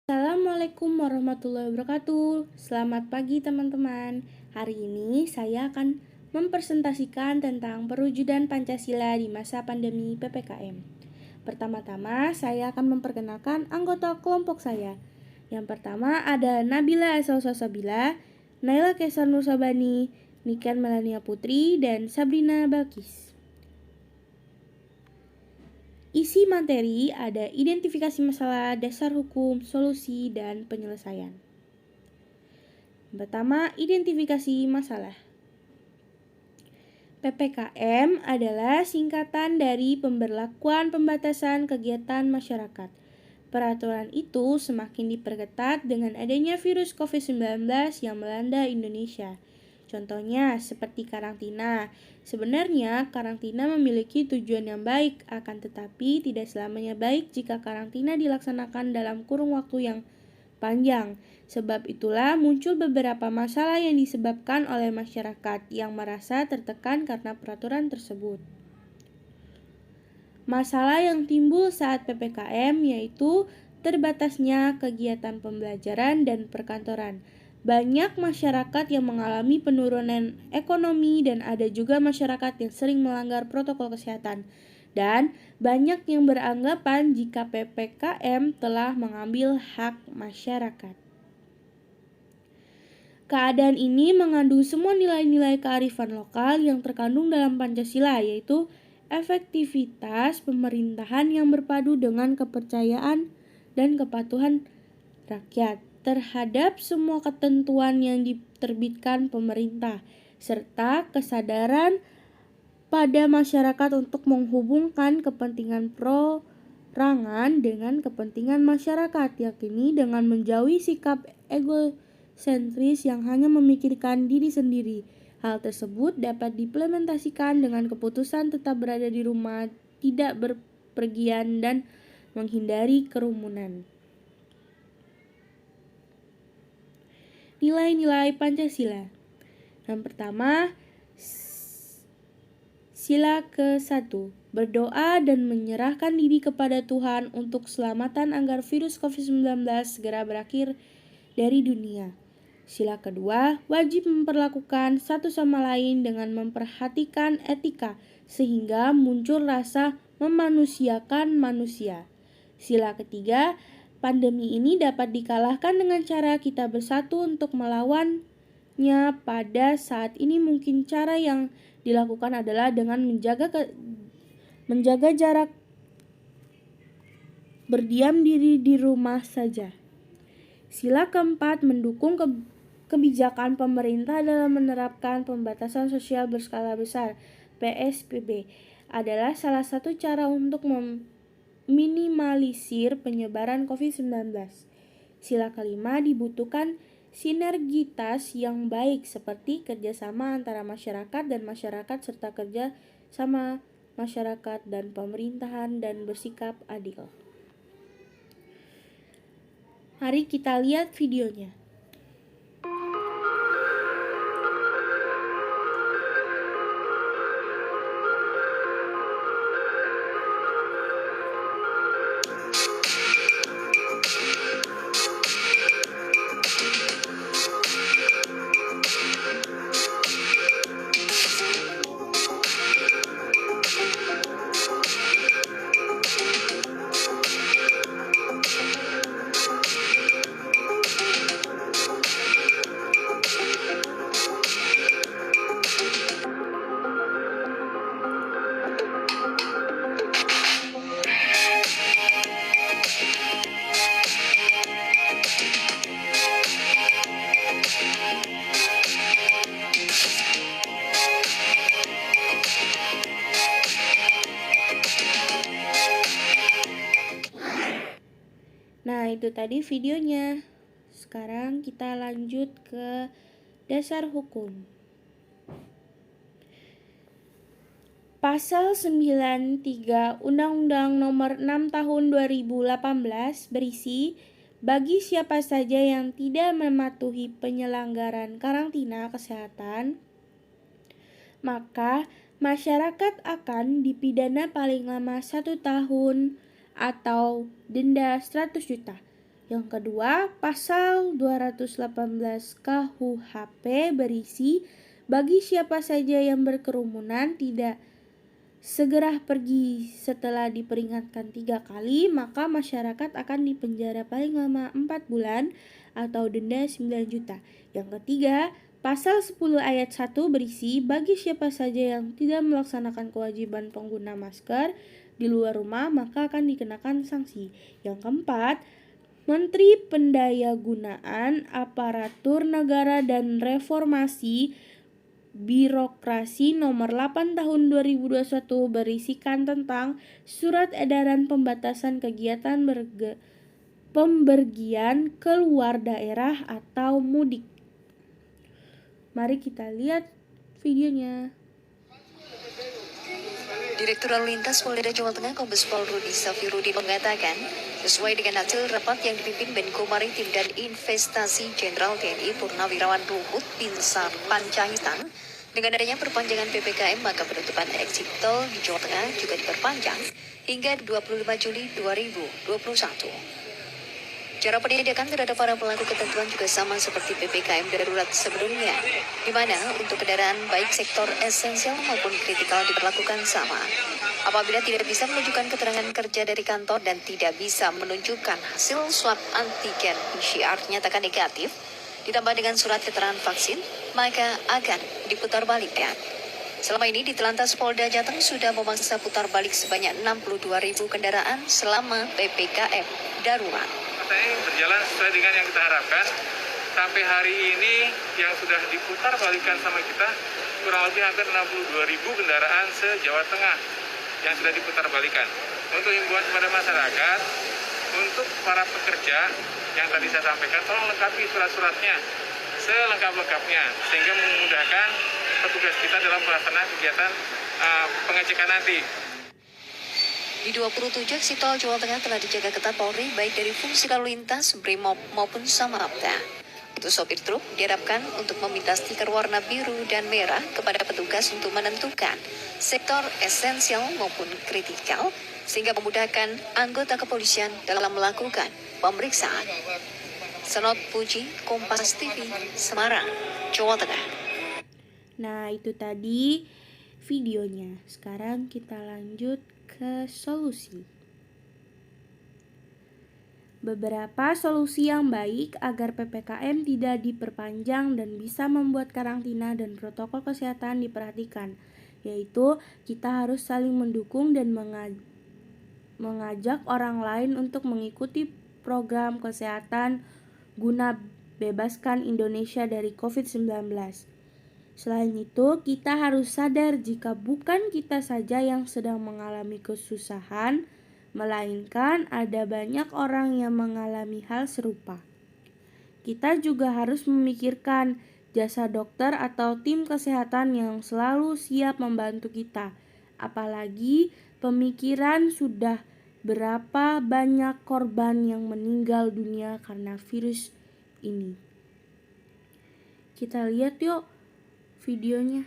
Assalamualaikum warahmatullahi wabarakatuh. Selamat pagi teman-teman. Hari ini saya akan mempresentasikan tentang perwujudan Pancasila di masa pandemi PPKM. Pertama-tama saya akan memperkenalkan anggota kelompok saya. Yang pertama ada Nabila Asal Salsabila, Naila Kesan Nursabani, Niken Melania Putri, dan Sabrina Balkis. Isi materi ada identifikasi masalah, dasar hukum, solusi, dan penyelesaian. Pertama, identifikasi masalah. PPKM adalah singkatan dari pemberlakuan pembatasan kegiatan masyarakat. Peraturan itu semakin diperketat dengan adanya virus COVID-19 yang melanda Indonesia. Contohnya seperti karantina. Sebenarnya karantina memiliki tujuan yang baik, akan tetapi tidak selamanya baik jika karantina dilaksanakan dalam kurun waktu yang panjang. Sebab itulah muncul beberapa masalah yang disebabkan oleh masyarakat yang merasa tertekan karena peraturan tersebut. Masalah yang timbul saat PPKM yaitu terbatasnya kegiatan pembelajaran dan perkantoran. Banyak masyarakat yang mengalami penurunan ekonomi dan ada juga masyarakat yang sering melanggar protokol kesehatan. Dan banyak yang beranggapan jika PPKM telah mengambil hak masyarakat. Keadaan ini mengandung semua nilai-nilai kearifan lokal yang terkandung dalam Pancasila, yaitu efektivitas pemerintahan yang berpadu dengan kepercayaan dan kepatuhan rakyat terhadap semua ketentuan yang diterbitkan pemerintah, serta kesadaran pada masyarakat untuk menghubungkan kepentingan perorangan dengan kepentingan masyarakat, yakni dengan menjauhi sikap egosentris yang hanya memikirkan diri sendiri. Hal tersebut dapat diimplementasikan dengan keputusan tetap berada di rumah, tidak berpergian, dan menghindari kerumunan. Nilai-nilai Pancasila. Yang pertama, sila ke-1, berdoa dan menyerahkan diri kepada Tuhan untuk keselamatan agar virus COVID-19 segera berakhir dari dunia. Sila kedua, wajib memperlakukan satu sama lain dengan memperhatikan etika sehingga muncul rasa memanusiakan manusia. Sila ketiga, pandemi ini dapat dikalahkan dengan cara kita bersatu untuk melawannya. Pada saat ini mungkin cara yang dilakukan adalah dengan menjaga jarak, berdiam diri di rumah saja. Sila keempat, mendukung kebijakan pemerintah dalam menerapkan pembatasan sosial berskala besar. PSBB adalah salah satu cara untuk meminimalisir penyebaran COVID-19. Sila kelima, dibutuhkan sinergitas yang baik seperti kerjasama antara masyarakat dan masyarakat serta kerja sama masyarakat dan pemerintahan dan bersikap adil. Mari kita lihat videonya. Nah, itu tadi videonya. Sekarang kita lanjut ke dasar hukum. Pasal 93 Undang-Undang Nomor 6 Tahun 2018 berisi, bagi siapa saja yang tidak mematuhi penyelenggaran karantina kesehatan, maka masyarakat akan dipidana paling lama 1 tahun atau denda 100 juta Yang kedua, pasal 218 KUHP berisi bagi siapa saja yang berkerumunan tidak segera pergi setelah diperingatkan 3 kali, maka masyarakat akan dipenjara paling lama 4 bulan atau denda 9 juta. Yang ketiga, pasal 10 ayat 1 berisi bagi siapa saja yang tidak melaksanakan kewajiban pengguna masker di luar rumah, maka akan dikenakan sanksi. Yang keempat, Menteri Pendayagunaan Aparatur Negara dan Reformasi Birokrasi Nomor 8 Tahun 2021 berisikan tentang surat edaran pembatasan kegiatan pembergian keluar daerah atau mudik. Mari kita lihat videonya. Direktur Lalu Lintas Polda Jawa Tengah Kombes Pol Rudi Safirudin mengatakan, sesuai dengan hasil rapat yang dipimpin Menko Maritim dan Investasi Jenderal TNI Purnawirawan Luhut Binsar Panjaitan, dengan adanya perpanjangan PPKM maka penutupan exit tol di Jawa Tengah juga diperpanjang hingga 25 Juli 2021. Cara penindakan terhadap para pelaku ketentuan juga sama seperti PPKM darurat sebelumnya, di mana untuk kendaraan baik sektor esensial maupun kritikal diperlakukan sama. Apabila tidak bisa menunjukkan keterangan kerja dari kantor dan tidak bisa menunjukkan hasil swab antigen PCR nyatakan negatif, ditambah dengan surat keterangan vaksin, maka akan diputar balikan. Selama ini di Telantas Polda Jateng sudah memaksa putar balik sebanyak 62.000 kendaraan selama PPKM darurat. Ini berjalan sesuai dengan yang kita harapkan. Sampai hari ini yang sudah diputar balikan sama kita kurang lebih hampir 62.000 kendaraan se-Jawa Tengah yang sudah diputar balikan. Untuk himbauan kepada masyarakat, untuk para pekerja yang tadi saya sampaikan, tolong lengkapi surat-suratnya selengkap-lengkapnya sehingga memudahkan petugas kita dalam pelaksanaan kegiatan pengecekan nanti. Di 27 eksit tol Jawa Tengah telah dijaga ketat Polri baik dari fungsi lalu lintas, Brimob maupun Samapta. Untuk sopir truk diharapkan untuk meminta stiker warna biru dan merah kepada petugas untuk menentukan sektor esensial maupun kritikal sehingga memudahkan anggota kepolisian dalam melakukan pemeriksaan. Senot Puji, Kompas TV, Semarang, Jawa Tengah. Nah, itu tadi videonya. Sekarang kita lanjut ke solusi. Beberapa solusi yang baik agar PPKM tidak diperpanjang dan bisa membuat karantina dan protokol kesehatan diperhatikan, yaitu kita harus saling mendukung dan mengajak orang lain untuk mengikuti program kesehatan guna bebaskan Indonesia dari COVID-19. Selain itu, kita harus sadar jika bukan kita saja yang sedang mengalami kesusahan, melainkan ada banyak orang yang mengalami hal serupa. Kita juga harus memikirkan jasa dokter atau tim kesehatan yang selalu siap membantu kita. Apalagi pemikiran sudah berapa banyak korban yang meninggal dunia karena virus ini. Kita lihat yuk videonya.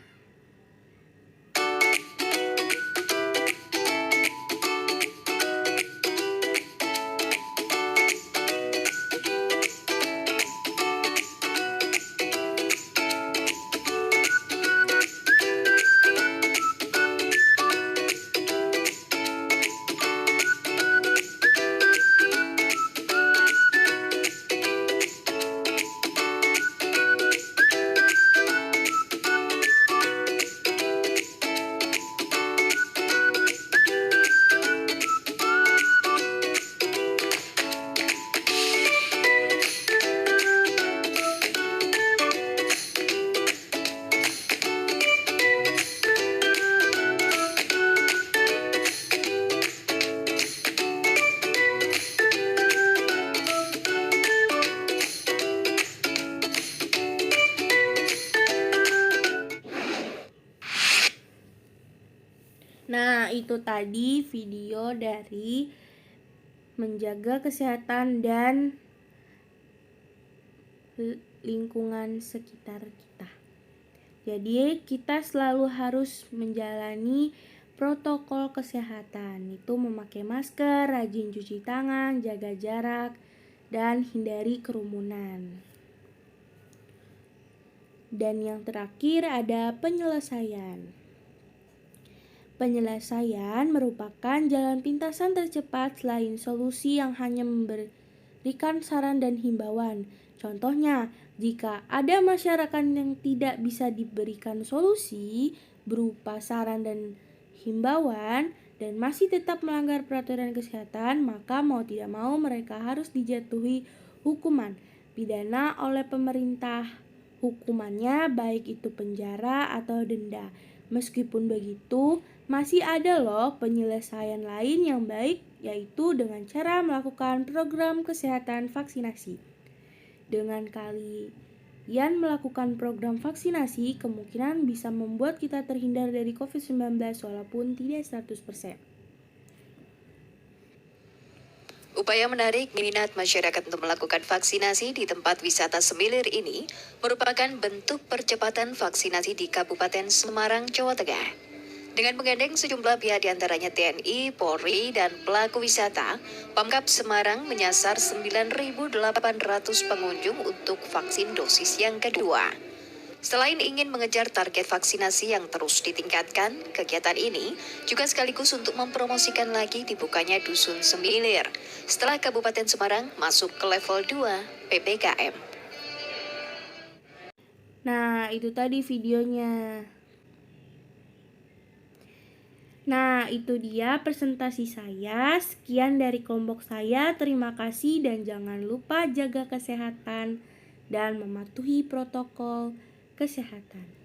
Nah, itu tadi video dari menjaga kesehatan dan lingkungan sekitar kita. Jadi, kita selalu harus menjalani protokol kesehatan, itu memakai masker, rajin cuci tangan, jaga jarak, dan hindari kerumunan. Dan yang terakhir ada penyelesaian. Penyelesaian merupakan jalan pintasan tercepat selain solusi yang hanya memberikan saran dan himbauan. Contohnya, jika ada masyarakat yang tidak bisa diberikan solusi berupa saran dan himbauan dan masih tetap melanggar peraturan kesehatan, maka mau tidak mau mereka harus dijatuhi hukuman pidana oleh pemerintah. Hukumannya baik itu penjara atau denda. Meskipun begitu, masih ada loh penyelesaian lain yang baik, yaitu dengan cara melakukan program kesehatan vaksinasi. Dengan kalian melakukan program vaksinasi, kemungkinan bisa membuat kita terhindar dari COVID-19 walaupun tidak 100%. Upaya menarik minat masyarakat untuk melakukan vaksinasi di tempat wisata Semilir ini merupakan bentuk percepatan vaksinasi di Kabupaten Semarang, Jawa Tengah. Dengan menggandeng sejumlah pihak diantaranya TNI, Polri, dan pelaku wisata, Pemkab Semarang menyasar 9.800 pengunjung untuk vaksin dosis yang kedua. Selain ingin mengejar target vaksinasi yang terus ditingkatkan, kegiatan ini juga sekaligus untuk mempromosikan lagi dibukanya Dusun Semilir setelah Kabupaten Semarang masuk ke level 2 PPKM. Nah, itu tadi videonya. Nah, itu dia presentasi saya. Sekian dari kelompok saya. Terima kasih dan jangan lupa jaga kesehatan dan mematuhi protokol kesehatan.